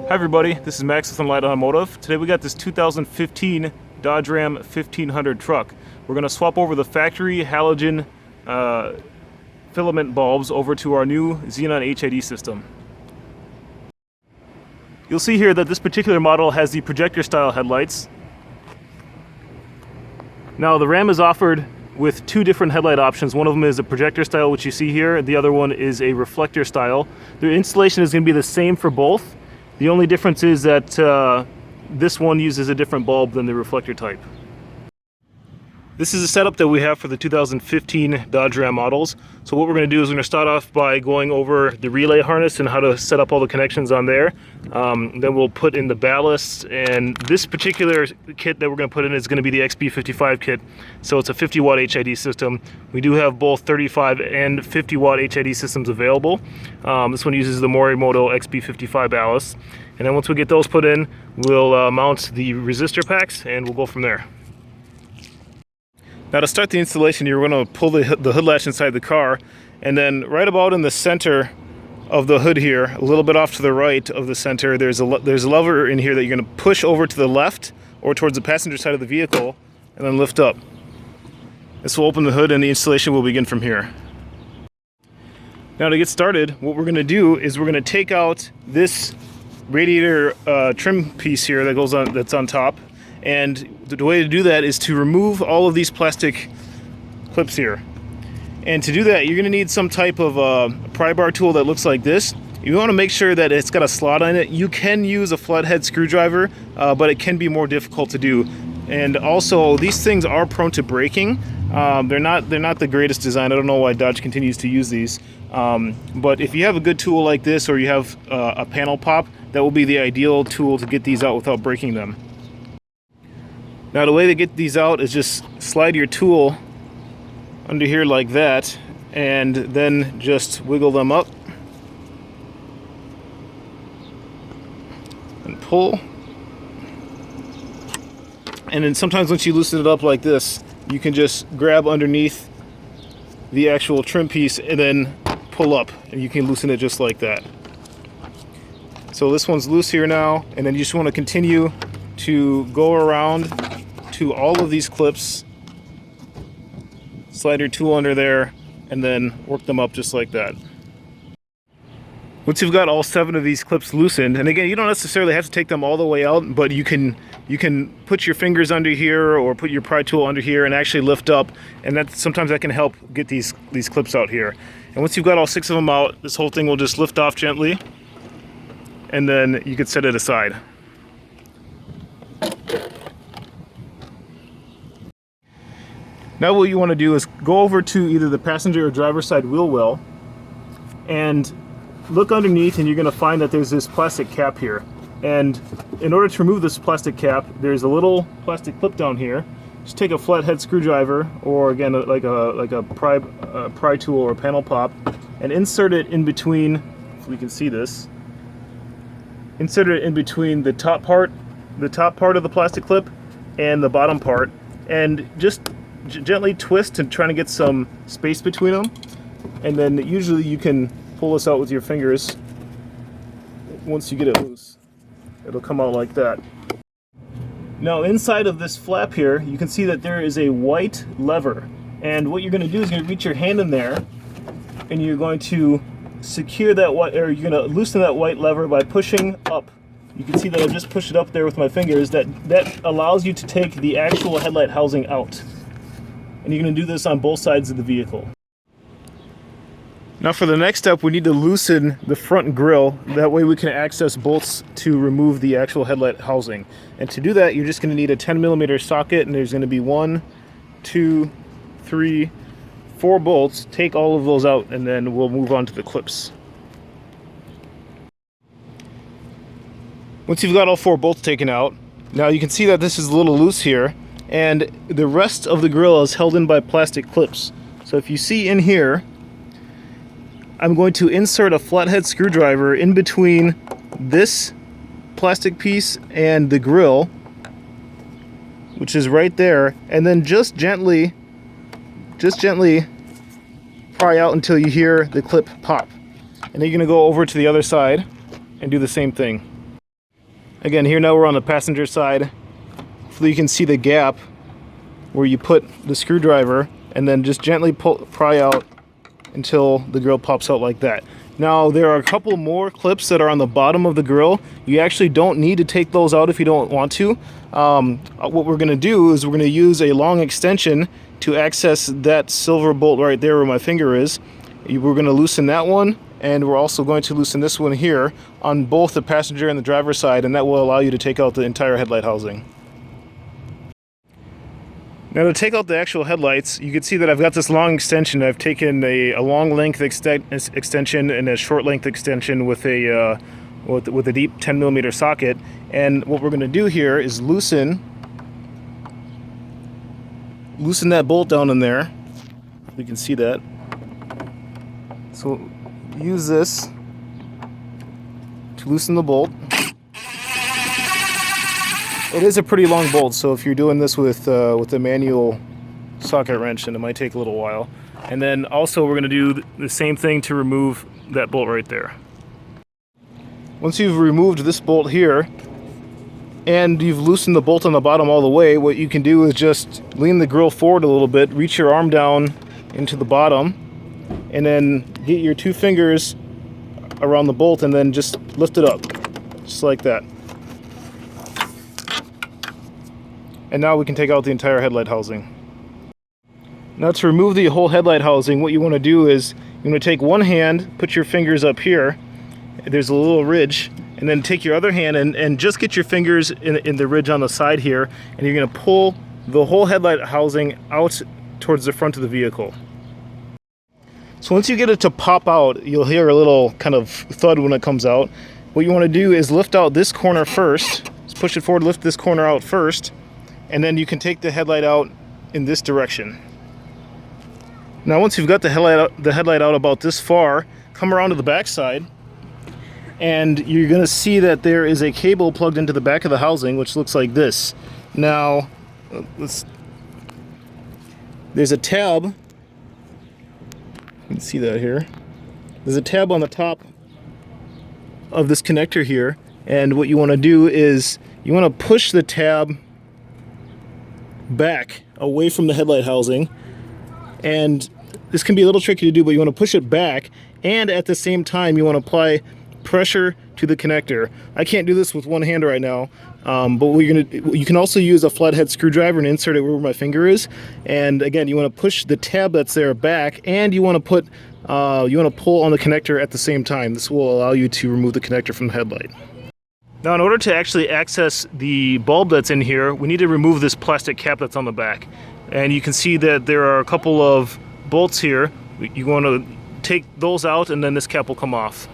Hi everybody, this is Max with Enlight Automotive. Today we got this 2015 Dodge Ram 1500 truck. We're going to swap over the factory halogen filament bulbs over to our new Xenon HID system. You'll see here that this particular model has the projector style headlights. Now the Ram is offered with two different headlight options. One of them is a projector style, which you see here. The other one is a reflector style. The installation is going to be the same for both. The only difference is that this one uses a different bulb than the reflector type. This is a setup that we have for the 2015 Dodge Ram models. So what we're going to do is we're going to start off by going over the relay harness and how to set up all the connections on there. Then we'll put in the ballast, and this particular kit that we're going to put in is going to be the XB55 kit. So it's a 50 watt HID system. We do have both 35 and 50 watt HID systems available. This one uses the Morimoto XB55 ballast. And then once we get those put in, we'll mount the resistor packs and we'll go from there. Now to start the installation, you're going to pull the hood latch inside the car, and then right about in the center of the hood here, a little bit off to the right of the center, there's a lever in here that you're going to push over to the left or towards the passenger side of the vehicle and then lift up. This will open the hood and the installation will begin from here. Now to get started, what we're going to do is we're going to take out this radiator trim piece here that goes on, that's on top. And the way to do that is to remove all of these plastic clips here. And to do that, you're going to need some type of pry bar tool that looks like this. You want to make sure that it's got a slot on it. You can use a flathead screwdriver, but it can be more difficult to do. And also, these things are prone to breaking. They're not the greatest design. I don't know why Dodge continues to use these. But if you have a good tool like this, or you have a panel pop, that will be the ideal tool to get these out without breaking them. Now the way to get these out is just slide your tool under here like that, and then just wiggle them up and pull. And then sometimes once you loosen it up like this, you can just grab underneath the actual trim piece and then pull up, and you can loosen it just like that. So this one's loose here now, and then you just want to continue to go around to all of these clips, slide your tool under there, and then work them up just like that. Once you've got all 7 of these clips loosened, and again, you don't necessarily have to take them all the way out, but you can put your fingers under here or put your pry tool under here and actually lift up, and sometimes that can help get these clips out here. And once you've got all 6 of them out, this whole thing will just lift off gently, and then you can set it aside. Now what you want to do is go over to either the passenger or driver's side wheel well and look underneath, and you're going to find that there's this plastic cap here. And in order to remove this plastic cap, there's a little plastic clip down here. Just take a flathead screwdriver, or again like a pry tool or a panel pop, and insert it in between, if we can see this, insert it in between the top part of the plastic clip and the bottom part, and just gently twist and trying to get some space between them, and then usually you can pull this out with your fingers. Once you get it loose, it'll come out like that. Now inside of this flap here, you can see that there is a white lever, and what you're going to do is you're going to reach your hand in there, and you're going to secure that white, or you're going to loosen that white lever by pushing up. You can see that I just pushed it up there with my fingers. That allows you to take the actual headlight housing out. And you're going to do this on both sides of the vehicle. Now for the next step, we need to loosen the front grille. That way we can access bolts to remove the actual headlight housing. And to do that, you're just going to need a 10mm socket, and there's going to be 1, 2, 3, 4 bolts. Take all of those out, and then we'll move on to the clips. Once you've got all 4 bolts taken out, now you can see that this is a little loose here, and the rest of the grill is held in by plastic clips. So if you see in here, I'm going to insert a flathead screwdriver in between this plastic piece and the grill, which is right there, and then just gently pry out until you hear the clip pop. And then you're going to go over to the other side and do the same thing. Again, here now we're on the passenger side. Hopefully you can see the gap where you put the screwdriver, and then just gently pry out until the grill pops out like that. Now there are a couple more clips that are on the bottom of the grill. You actually don't need to take those out if you don't want to. What we're going to do is we're going to use a long extension to access that silver bolt right there where my finger is. We're going to loosen that one, and we're also going to loosen this one here on both the passenger and the driver's side, and that will allow you to take out the entire headlight housing. Now to take out the actual headlights, you can see that I've got this long extension. I've taken a long length extension and a short length extension with a deep 10mm socket. And what we're going to do here is loosen that bolt down in there. You can see that. So use this to loosen the bolt. It is a pretty long bolt, so if you're doing this with a manual socket wrench, then it might take a little while. And then also we're going to do the same thing to remove that bolt right there. Once you've removed this bolt here, and you've loosened the bolt on the bottom all the way, what you can do is just lean the grill forward a little bit, reach your arm down into the bottom, and then get your two fingers around the bolt and then just lift it up, just like that. And now we can take out the entire headlight housing. Now to remove the whole headlight housing, what you want to do is you want to take one hand, put your fingers up here, there's a little ridge, and then take your other hand and just get your fingers in the ridge on the side here, and you're going to pull the whole headlight housing out towards the front of the vehicle. So once you get it to pop out, you'll hear a little kind of thud when it comes out. What you want to do is lift out this corner first, just push it forward, lift this corner out first, and then you can take the headlight out in this direction. Now once you've got the headlight out about this far, come around to the back side, and you're going to see that there is a cable plugged into the back of the housing, which looks like this. Now there's a tab, you can see that here. There's a tab on the top of this connector here, and what you want to do is you want to push the tab back away from the headlight housing, and this can be a little tricky to do, but you want to push it back, and at the same time you want to apply pressure to the connector. I can't do this with one hand right now, but you can also use a flathead screwdriver and insert it where my finger is, and again you want to push the tab that's there back, and you want to pull on the connector at the same time. This will allow you to remove the connector from the headlight. Now in order to actually access the bulb that's in here, we need to remove this plastic cap that's on the back. And you can see that there are a couple of bolts here. You want to take those out, and then this cap will come off.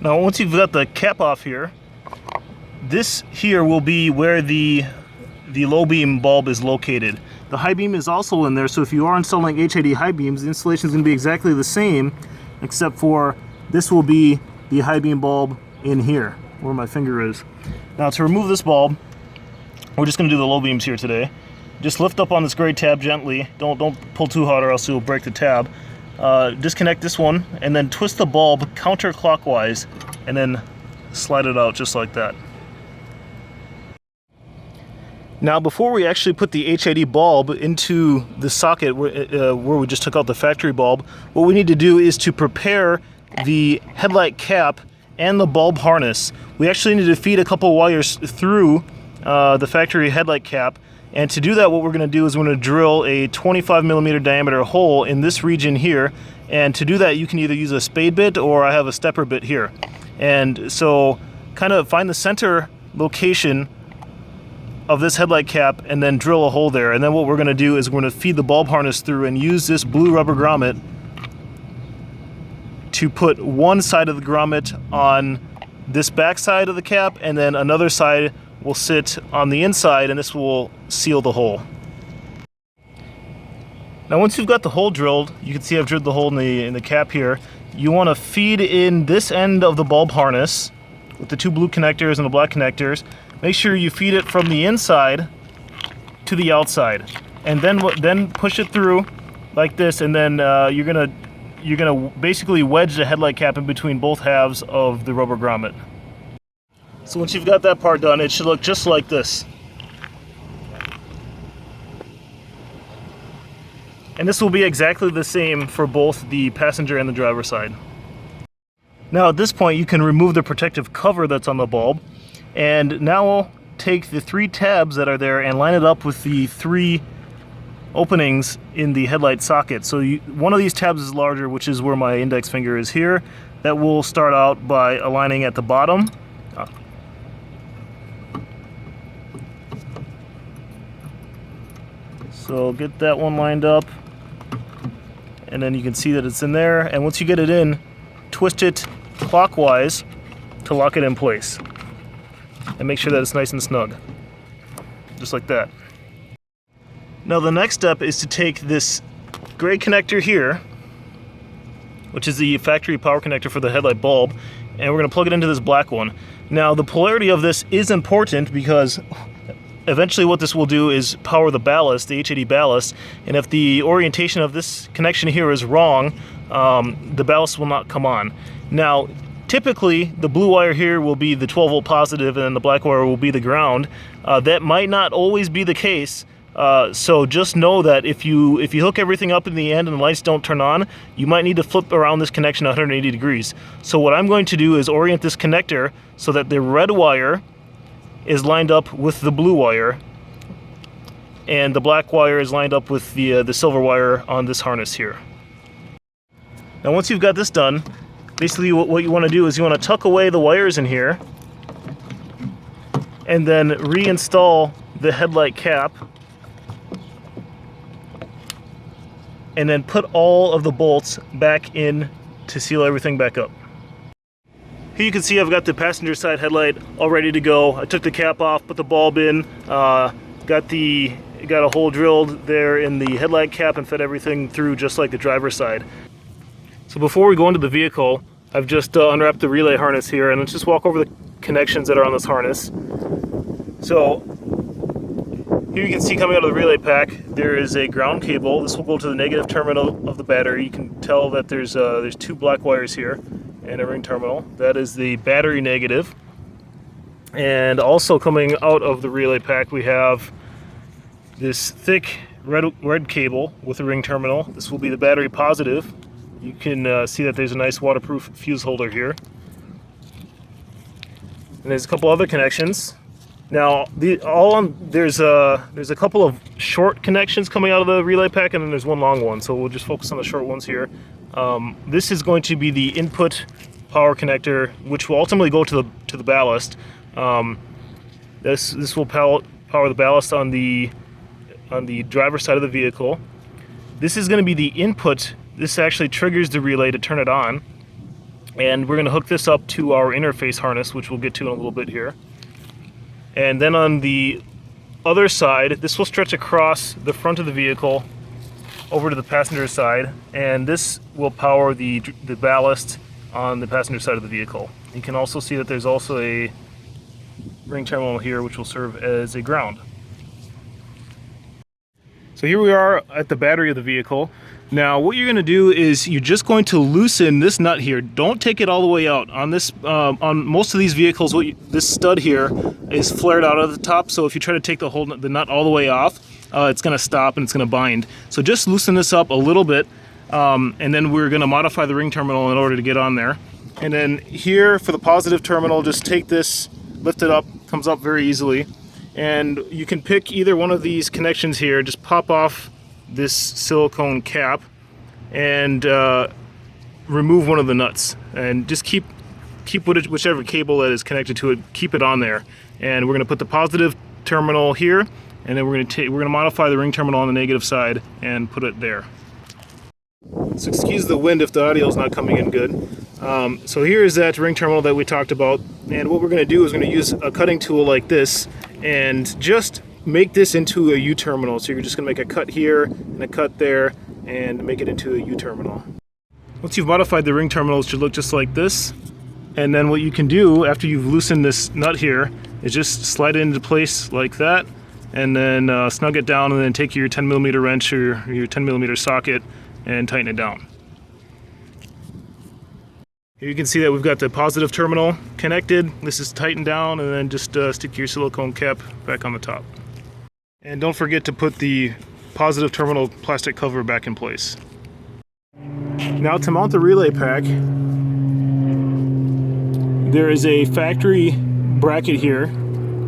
Now once you've got the cap off here, this here will be where the low beam bulb is located. The high beam is also in there, so if you are installing HID high beams, the installation is going to be exactly the same, except for this will be the high beam bulb in here where my finger is. Now to remove this bulb, we're just going to do the low beams here today. Just lift up on this gray tab gently. Don't pull too hard or else you'll break the tab. Disconnect this one and then twist the bulb counterclockwise and then slide it out just like that. Now before we actually put the HID bulb into the socket where we just took out the factory bulb, what we need to do is to prepare the headlight cap and the bulb harness. We actually need to feed a couple wires through the factory headlight cap, and to do that what we're going to do is we're going to drill a 25mm diameter hole in this region here, and to do that you can either use a spade bit or I have a stepper bit here. And so kind of find the center location of this headlight cap and then drill a hole there, and then what we're going to do is we're going to feed the bulb harness through and use this blue rubber grommet to put one side of the grommet on this back side of the cap, and then another side will sit on the inside, and this will seal the hole. Now once you've got the hole drilled, you can see I've drilled the hole in the cap here. You want to feed in this end of the bulb harness with the two blue connectors and the black connectors. Make sure you feed it from the inside to the outside, and then push it through like this, and then you're gonna basically wedge the headlight cap in between both halves of the rubber grommet. So once you've got that part done, it should look just like this. And this will be exactly the same for both the passenger and the driver side. Now at this point you can remove the protective cover that's on the bulb, and now we'll take the 3 tabs that are there and line it up with the 3 openings in the headlight socket. So one of these tabs is larger, which is where my index finger is here. That will start out by aligning at the bottom. So get that one lined up, and then you can see that it's in there. And once you get it in, twist it clockwise to lock it in place. And make sure that it's nice and snug. Just like that. Now the next step is to take this gray connector here, which is the factory power connector for the headlight bulb, and we're going to plug it into this black one. Now the polarity of this is important because eventually what this will do is power the ballast, the H80 ballast, and if the orientation of this connection here is wrong, the ballast will not come on. Now typically the blue wire here will be the 12 volt positive and the black wire will be the ground. That might not always be the case. So just know that if you hook everything up in the end and the lights don't turn on, you might need to flip around this connection 180 degrees. So what I'm going to do is orient this connector so that the red wire is lined up with the blue wire and the black wire is lined up with the silver wire on this harness here. Now once you've got this done, basically what you want to do is you want to tuck away the wires in here and then reinstall the headlight cap, and then put all of the bolts back in to seal everything back up. Here you can see I've got the passenger side headlight all ready to go. I took the cap off, put the bulb in, got a hole drilled there in the headlight cap and fed everything through just like the driver's side. So before we go into the vehicle, I've just unwrapped the relay harness here, and let's just walk over the connections that are on this harness. So here you can see coming out of the relay pack, there is a ground cable. This will go to the negative terminal of the battery. You can tell that there's 2 black wires here and a ring terminal. That is the battery negative. And also coming out of the relay pack, we have this thick red cable with a ring terminal. This will be the battery positive. You can see that there's a nice waterproof fuse holder here. And there's a couple other connections. Now, there's a couple of short connections coming out of the relay pack, and then there's one long one. So we'll just focus on the short ones here. This is going to be the input power connector, which will ultimately go to the ballast. This will power the ballast on the driver's side of the vehicle. This is going to be the input. This actually triggers the relay to turn it on, and we're going to hook this up to our interface harness, which we'll get to in a little bit here. And then on the other side, this will stretch across the front of the vehicle over to the passenger side, and this will power the ballast on the passenger side of the vehicle. You can also see that there's also a ring terminal here which will serve as a ground. So here we are at the battery of the vehicle. Now what you're going to do is you're just going to loosen this nut here. Don't take it all the way out. On this, on most of these vehicles, this stud here is flared out at the top. So if you try to take the nut all the way off, it's going to stop and it's going to bind. So just loosen this up a little bit, and then we're going to modify the ring terminal in order to get on there. And then here for the positive terminal, just take this, lift it up, comes up very easily, and you can pick either one of these connections here. Just pop off this silicone cap and remove one of the nuts, and just keep whichever cable that is connected to it, keep it on there. And we're going to put the positive terminal here, and then we're going to modify the ring terminal on the negative side and put it there. So excuse the wind if the audio is not coming in good. So here is that ring terminal that we talked about, and what we're going to do is we're going to use a cutting tool like this and just make this into a U-terminal. So you're just going to make a cut here and a cut there and make it into a U-terminal. Once you've modified the ring terminal, it should look just like this. And then what you can do after you've loosened this nut here is just slide it into place like that, and then snug it down, and then take your 10mm wrench or your 10mm socket and tighten it down. Here you can see that we've got the positive terminal connected. This is tightened down, and then just stick your silicone cap back on the top. And don't forget to put the positive terminal plastic cover back in place. Now to mount the relay pack, there is a factory bracket here.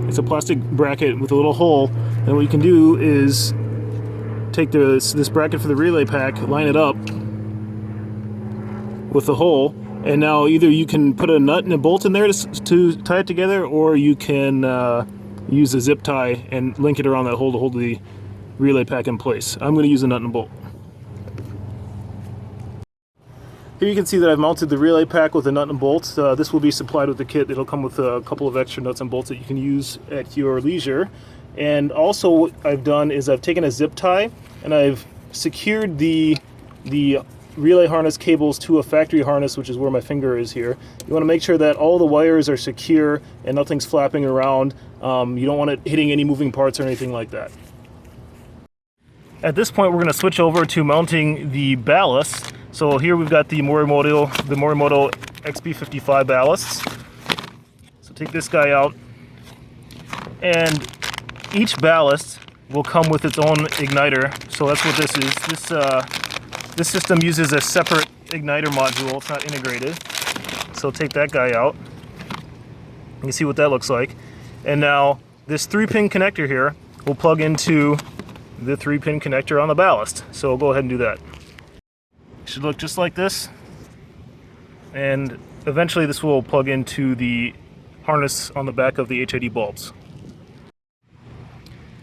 It's a plastic bracket with a little hole, and what you can do is take this bracket for the relay pack, line it up with the hole, and now either you can put a nut and a bolt in there to tie it together, or you can use a zip tie and link it around that hole to hold the relay pack in place. I'm going to use a nut and a bolt. Here you can see that I've mounted the relay pack with a nut and bolt. This will be supplied with the kit. It'll come with a couple of extra nuts and bolts that you can use at your leisure. And also what I've done is I've taken a zip tie and I've secured the relay harness cables to a factory harness, which is where my finger is here. You want to make sure that all the wires are secure and nothing's flapping around. You don't want it hitting any moving parts or anything like that. At this point, we're going to switch over to mounting the ballast. So here we've got the Morimoto XB55 ballasts. So take this guy out, and each ballast will come with its own igniter. So that's what this is. This system uses a separate igniter module. It's not integrated. So take that guy out. You can see what that looks like. And now this 3-pin connector here will plug into the 3-pin connector on the ballast. So we'll go ahead and do that. It should look just like this. And eventually this will plug into the harness on the back of the HID bulbs.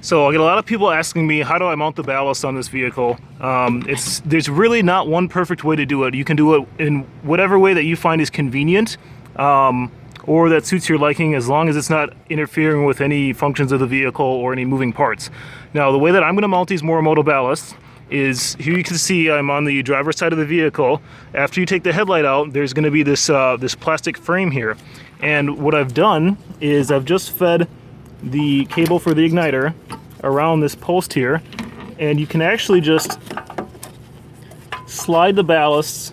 So I get a lot of people asking me, how do I mount the ballast on this vehicle? There's really not one perfect way to do it. You can do it in whatever way that you find is convenient, or that suits your liking, as long as it's not interfering with any functions of the vehicle or any moving parts. Now, the way that I'm going to mount these Morimoto ballasts is, here you can see I'm on the driver's side of the vehicle. After you take the headlight out, there's going to be this plastic frame here. And what I've done is I've just fed the cable for the igniter around this post here, and you can actually just slide the ballasts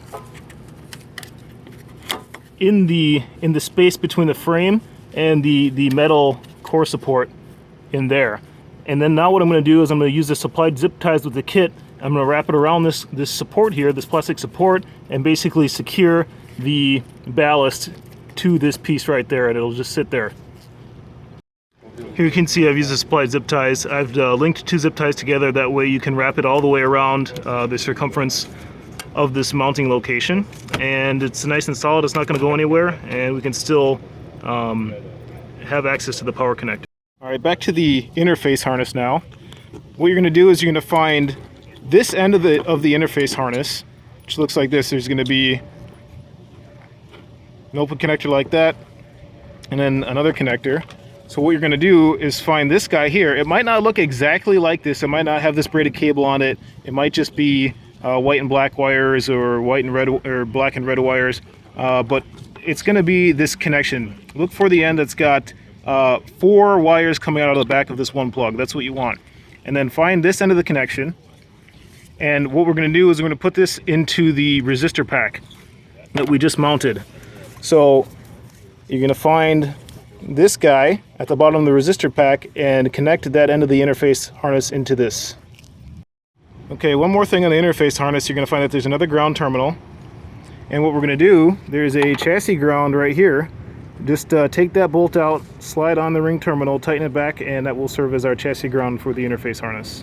in the space between the frame and the metal core support in there. And then now what I'm going to do is I'm going to use the supplied zip ties with the kit. I'm going to wrap it around this support here, this plastic support, and basically secure the ballast to this piece right there, and it'll just sit there. Here you can see I've used the supplied zip ties. I've linked 2 zip ties together. That way you can wrap it all the way around the circumference of this mounting location. And it's nice and solid. It's not going to go anywhere. And we can still have access to the power connector. All right, back to the interface harness now. What you're going to do is you're going to find this end of the interface harness, which looks like this. There's going to be an open connector like that, and then another connector. So what you're going to do is find this guy here. It might not look exactly like this. It might not have this braided cable on it. It might just be white and black wires, or white and red, or black and red wires. But it's going to be this connection. Look for the end that's got 4 wires coming out of the back of this one plug. That's what you want. And then find this end of the connection. And what we're going to do is we're going to put this into the resistor pack that we just mounted. So you're going to find this guy at the bottom of the resistor pack and connect that end of the interface harness into this. Okay, one more thing on the interface harness. You're going to find that there's another ground terminal, and what we're going to do, there's a chassis ground right here. Just take that bolt out, slide on the ring terminal, tighten it back, and that will serve as our chassis ground for the interface harness.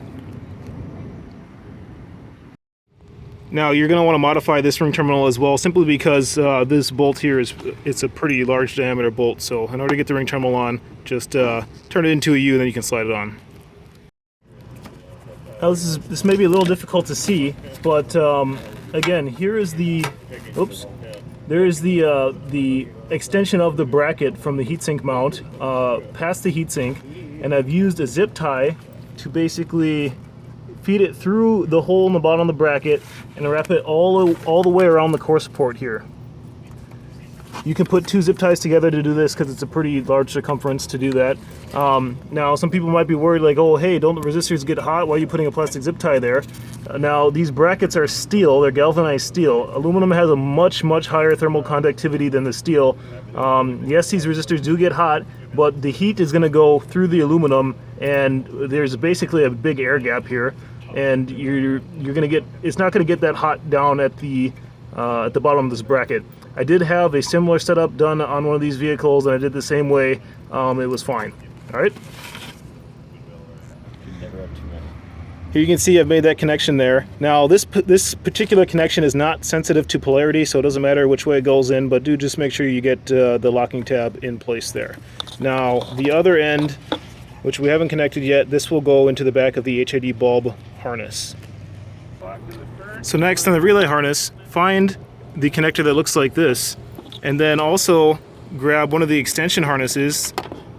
Now you're going to want to modify this ring terminal as well, simply because this bolt here it's a pretty large diameter bolt. So in order to get the ring terminal on, just turn it into a U, and then you can slide it on. Now this may be a little difficult to see, but again, here is there is the extension of the bracket from the heatsink mount past the heatsink, and I've used a zip tie to basically feed it through the hole in the bottom of the bracket and wrap it all the way around the core support here. You can put 2 zip ties together to do this because it's a pretty large circumference to do that. Now, some people might be worried like, oh, hey, don't the resistors get hot? Why are you putting a plastic zip tie there? Now, these brackets are steel. They're galvanized steel. Aluminum has a much, much higher thermal conductivity than the steel. Yes, these resistors do get hot, but the heat is going to go through the aluminum, and there's basically a big air gap here, and you're going to get, it's not going to get that hot down at the bottom of this bracket. I did have a similar setup done on one of these vehicles, and I did the same way. It was fine. All right. Here you can see I've made that connection there. Now this particular connection is not sensitive to polarity, so it doesn't matter which way it goes in, but do just make sure you get the locking tab in place there. Now the other end, which we haven't connected yet, this will go into the back of the HID bulb harness. So next on the relay harness, find the connector that looks like this, and then also grab one of the extension harnesses,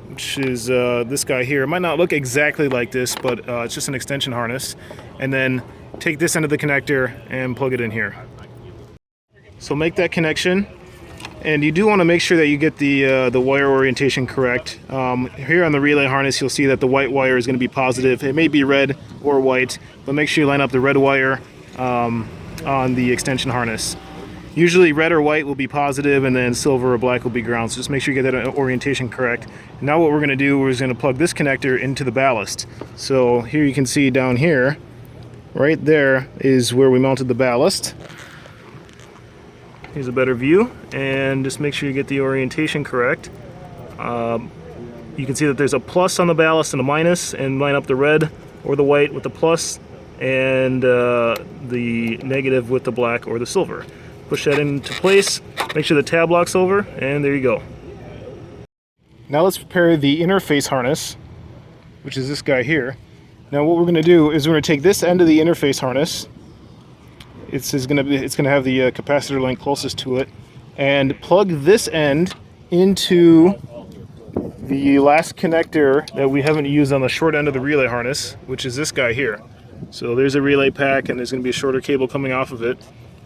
which is this guy here. It might not look exactly like this, but it's just an extension harness. And then take this end of the connector and plug it in here. So make that connection, and you do want to make sure that you get the wire orientation correct. Here on the relay harness, you'll see that the white wire is going to be positive. It may be red or white, but make sure you line up the red wire on the extension harness. Usually red or white will be positive, and then silver or black will be ground, so just make sure you get that orientation correct. Now what we're going to do is going to plug this connector into the ballast. So here you can see down here, right there is where we mounted the ballast. Here's a better view, and just make sure you get the orientation correct. You can see that there's a plus on the ballast and a minus, and line up the red or the white with the plus, and the negative with the black or the silver. Push that into place, make sure the tab locks over, and there you go. Now let's prepare the interface harness, which is this guy here. Now what we're going to do is we're going to take this end of the interface harness. It's going to have the capacitor link closest to it, and plug this end into the last connector that we haven't used on the short end of the relay harness, which is this guy here. So there's a relay pack, and there's going to be a shorter cable coming off of it.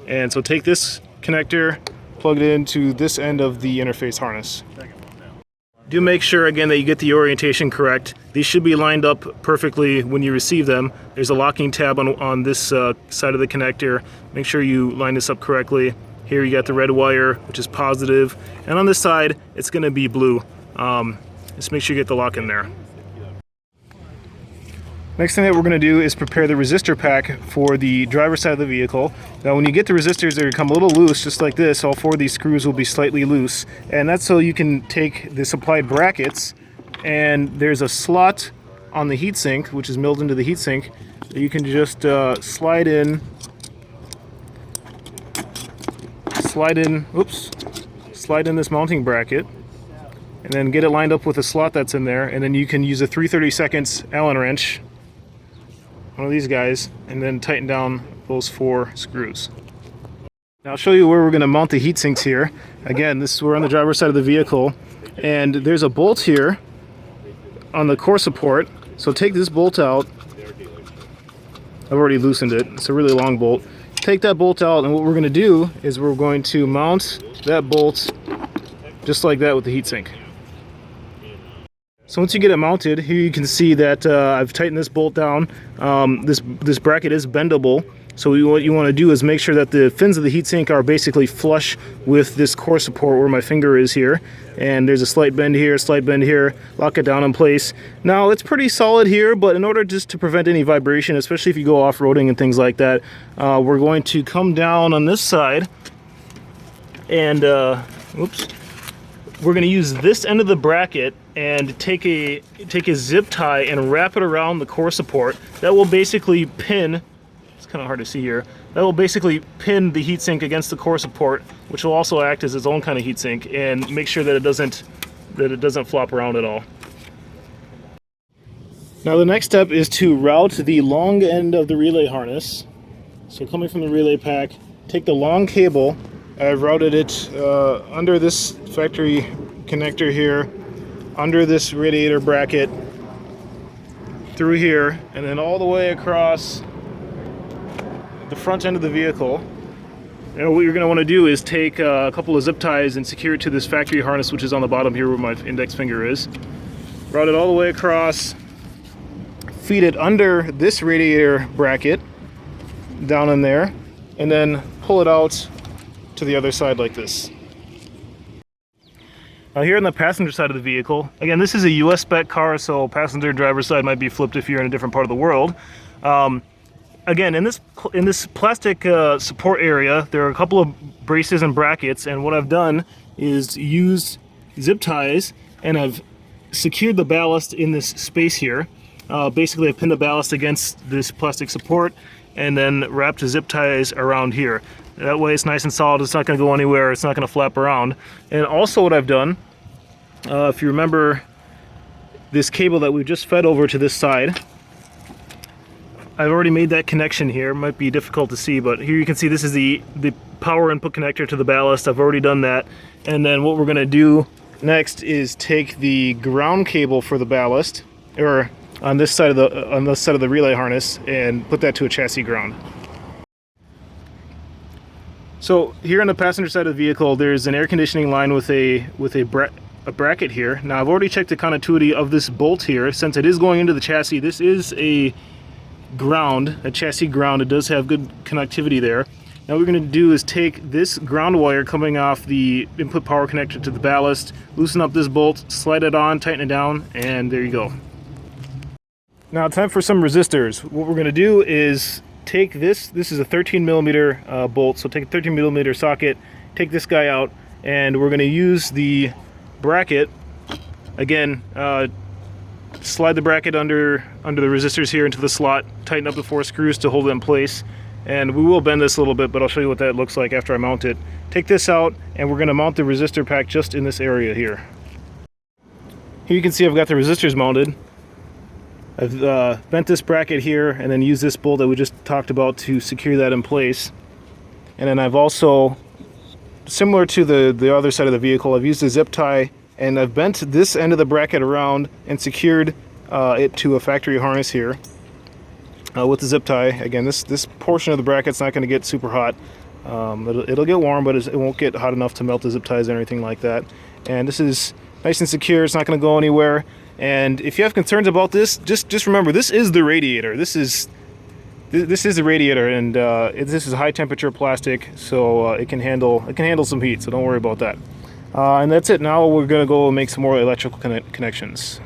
And so take this connector, plug it into this end of the interface harness. Do make sure again that you get the orientation correct. These should be lined up perfectly when you receive them. There's a locking tab on this side of the connector. Make sure you line this up correctly. Here you got the red wire, which is positive, and on this side it's going to be blue. Just make sure you get the lock in there. Next thing that we're going to do is prepare the resistor pack for the driver's side of the vehicle. Now when you get the resistors, they come a little loose, just like this. All 4 of these screws will be slightly loose, and that's so you can take the supplied brackets, and there's a slot on the heatsink, which is milled into the heatsink, that you can just slide in this mounting bracket, and then get it lined up with the slot that's in there, and then you can use a 3/32 Allen wrench, one of these guys, and then tighten down those 4 screws. Now I'll show you where we're going to mount the heat sinks here. Again, we're on the driver's side of the vehicle, and there's a bolt here on the core support. So take this bolt out. I've already loosened it. It's a really long bolt. Take that bolt out, and what we're going to do is we're going to mount that bolt just like that with the heat sink. So once you get it mounted, here you can see that I've tightened this bolt down. This bracket is bendable, so what you want to do is make sure that the fins of the heatsink are basically flush with this core support where my finger is here. And there's a slight bend here, slight bend here. Lock it down in place. Now it's pretty solid here, but in order just to prevent any vibration, especially if you go off-roading and things like that, we're going to come down on this side and we're going to use this end of the bracket and take a zip tie and wrap it around the core support. That will basically pin, it's kind of hard to see here, that will basically pin the heatsink against the core support, which will also act as its own kind of heatsink, and make sure that it doesn't flop around at all. Now the next step is to route the long end of the relay harness. So coming from the relay pack, take the long cable. I've routed it under this factory connector here, under this radiator bracket, through here, and then all the way across the front end of the vehicle. Now what you're going to want to do is take a couple of zip ties and secure it to this factory harness, which is on the bottom here where my index finger is. Route it all the way across, feed it under this radiator bracket, down in there, and then pull it out to the other side like this. Now here on the passenger side of the vehicle, again, this is a US spec car, so passenger and driver's side might be flipped if you're in a different part of the world. Again, in this plastic support area, there are a couple of braces and brackets, and what I've done is used zip ties and I've secured the ballast in this space here. Basically, I've pinned the ballast against this plastic support and then wrapped the zip ties around here. That way it's nice and solid, it's not going to go anywhere, it's not going to flap around. And also what I've done, if you remember this cable that we just fed over to this side, I've already made that connection here. It might be difficult to see, but here you can see this is the power input connector to the ballast. I've already done that. And then what we're going to do next is take the ground cable for the ballast, or on this side of the relay harness, and put that to a chassis ground. So here on the passenger side of the vehicle, there's an air conditioning line with a bracket here. Now I've already checked the continuity of this bolt here. Since it is going into the chassis, this is a chassis ground. It does have good connectivity there. Now what we're going to do is take this ground wire coming off the input power connector to the ballast, loosen up this bolt, slide it on, tighten it down, and there you go. Now time for some resistors. What we're going to do is take this is a 13 millimeter bolt, so take a 13 millimeter socket, take this guy out, and we're going to use the bracket, again, slide the bracket under the resistors here into the slot, tighten up the 4 screws to hold it in place, and we will bend this a little bit, but I'll show you what that looks like after I mount it. Take this out, and we're going to mount the resistor pack just in this area here. Here you can see I've got the resistors mounted. I've bent this bracket here and then used this bolt that we just talked about to secure that in place. And then I've also, similar to the other side of the vehicle, I've used a zip tie and I've bent this end of the bracket around and secured it to a factory harness here with the zip tie. Again, this portion of the bracket's not going to get super hot. It'll get warm, but it won't get hot enough to melt the zip ties or anything like that. And this is nice and secure, it's not going to go anywhere. And if you have concerns about this, just remember, this is the radiator. This is the radiator, and this is high temperature plastic, so it can handle some heat. So don't worry about that. And that's it. Now we're gonna go make some more electrical connections.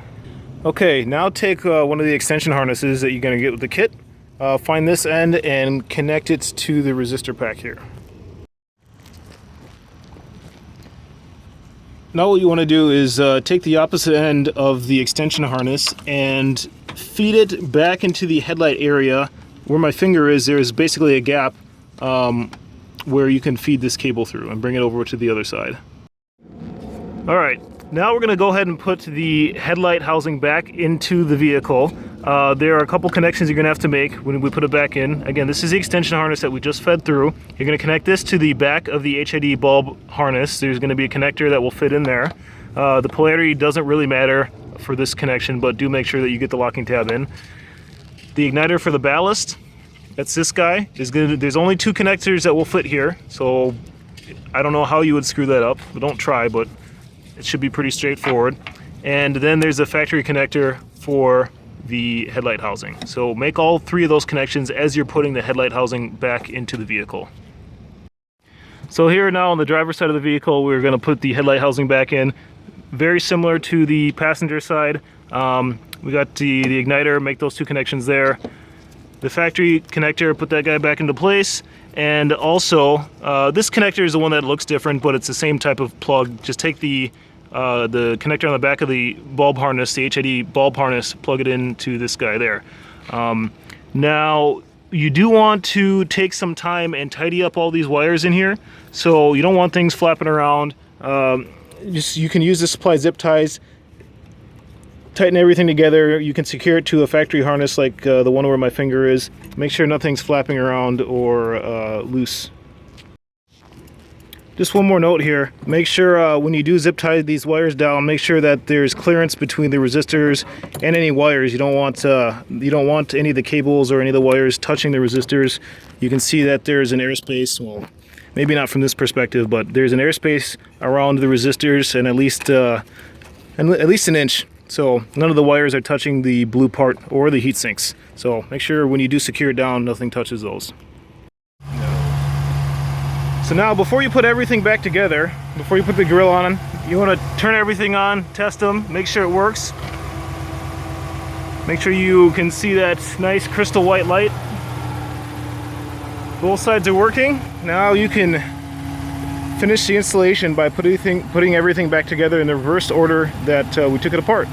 Okay, now take one of the extension harnesses that you're gonna get with the kit. Find this end and connect it to the resistor pack here. Now what you want to do is take the opposite end of the extension harness and feed it back into the headlight area. Where my finger is, there's basically a gap where you can feed this cable through and bring it over to the other side. Alright, now we're going to go ahead and put the headlight housing back into the vehicle. There are a couple connections you're going to have to make when we put it back in. Again, this is the extension harness that we just fed through. You're going to connect this to the back of the HID bulb harness. There's going to be a connector that will fit in there. The polarity doesn't really matter for this connection, but do make sure that you get the locking tab in. The igniter for the ballast, that's this guy. There's only 2 connectors that will fit here, so I don't know how you would screw that up. Don't try, but it should be pretty straightforward. And then there's a factory connector for the headlight housing. So make all 3 of those connections as you're putting the headlight housing back into the vehicle. So here now on the driver's side of the vehicle, we're going to put the headlight housing back in. Very similar to the passenger side. We got the igniter, make those 2 connections there. The factory connector, put that guy back into place. And also, this connector is the one that looks different, but it's the same type of plug. Just take the connector on the back of the bulb harness, the HID bulb harness, plug it into this guy there. Now, you do want to take some time and tidy up all these wires in here. So you don't want things flapping around. You can use the supply zip ties, tighten everything together. You can secure it to a factory harness like the one where my finger is. Make sure nothing's flapping around or loose. Just one more note here. Make sure when you do zip tie these wires down, make sure that there's clearance between the resistors and any wires. You don't want any of the cables or any of the wires touching the resistors. You can see that there's an airspace. Well, Maybe not from this perspective, but there's an airspace around the resistors, and at least an inch. So none of the wires are touching the blue part or the heat sinks. So make sure when you do secure it down, nothing touches those. So now before you put everything back together, before you put the grill on, you want to turn everything on, test them, make sure it works. Make sure you can see that nice crystal white light. Both sides are working. Now you can finish the installation by putting everything back together in the reverse order that we took it apart.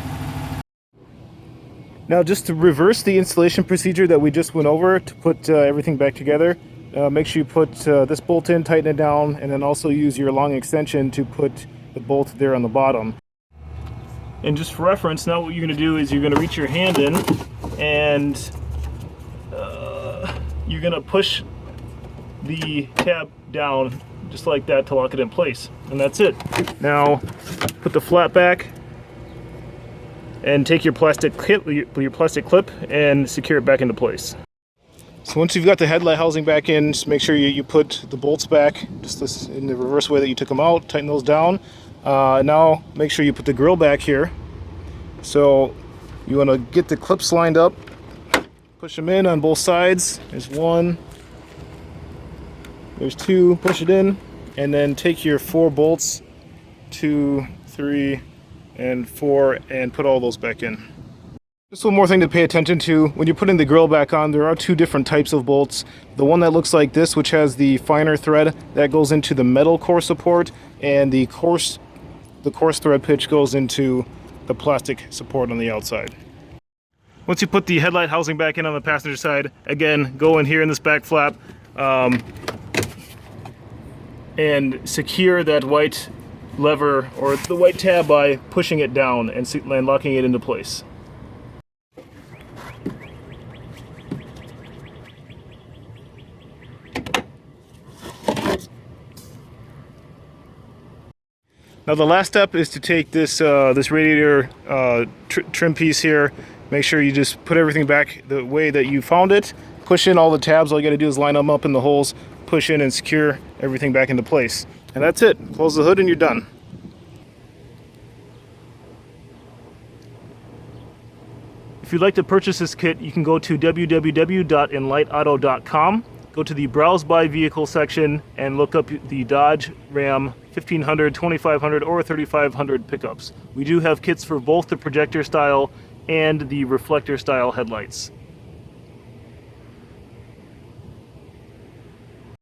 Now, just to reverse the installation procedure that we just went over to put everything back together, make sure you put this bolt in, tighten it down, and then also use your long extension to put the bolt there on the bottom. And just for reference, now what you're going to do is you're going to reach your hand in and you're going to push the tab down just like that to lock it in place. And that's it. Now put the flap back and take your plastic clip and secure it back into place. So once you've got the headlight housing back in, just make sure you put the bolts back just in the reverse way that you took them out, tighten those down. Now make sure you put the grill back here. So you want to get the clips lined up, push them in on both sides. There's one, there's two, push it in, and then take your 4 bolts, 2, 3, and 4, and put all those back in. Just one more thing to pay attention to. When you're putting the grill back on, there are 2 different types of bolts. The one that looks like this, which has the finer thread, that goes into the metal core support, and the coarse thread pitch goes into the plastic support on the outside. Once you put the headlight housing back in on the passenger side, again, go in here in this back flap and secure that white lever or the white tab by pushing it down and locking it into place. Now the last step is to take this this radiator trim piece here. Make sure you just put everything back the way that you found it. Push in all the tabs. All you got to do is line them up in the holes, push in and secure everything back into place. And that's it. Close the hood and you're done. If you'd like to purchase this kit, you can go to www.enlightauto.com. Go to the Browse By Vehicle section and look up the Dodge Ram 1500, 2500, or 3500 pickups. We do have kits for both the projector style and the reflector style headlights.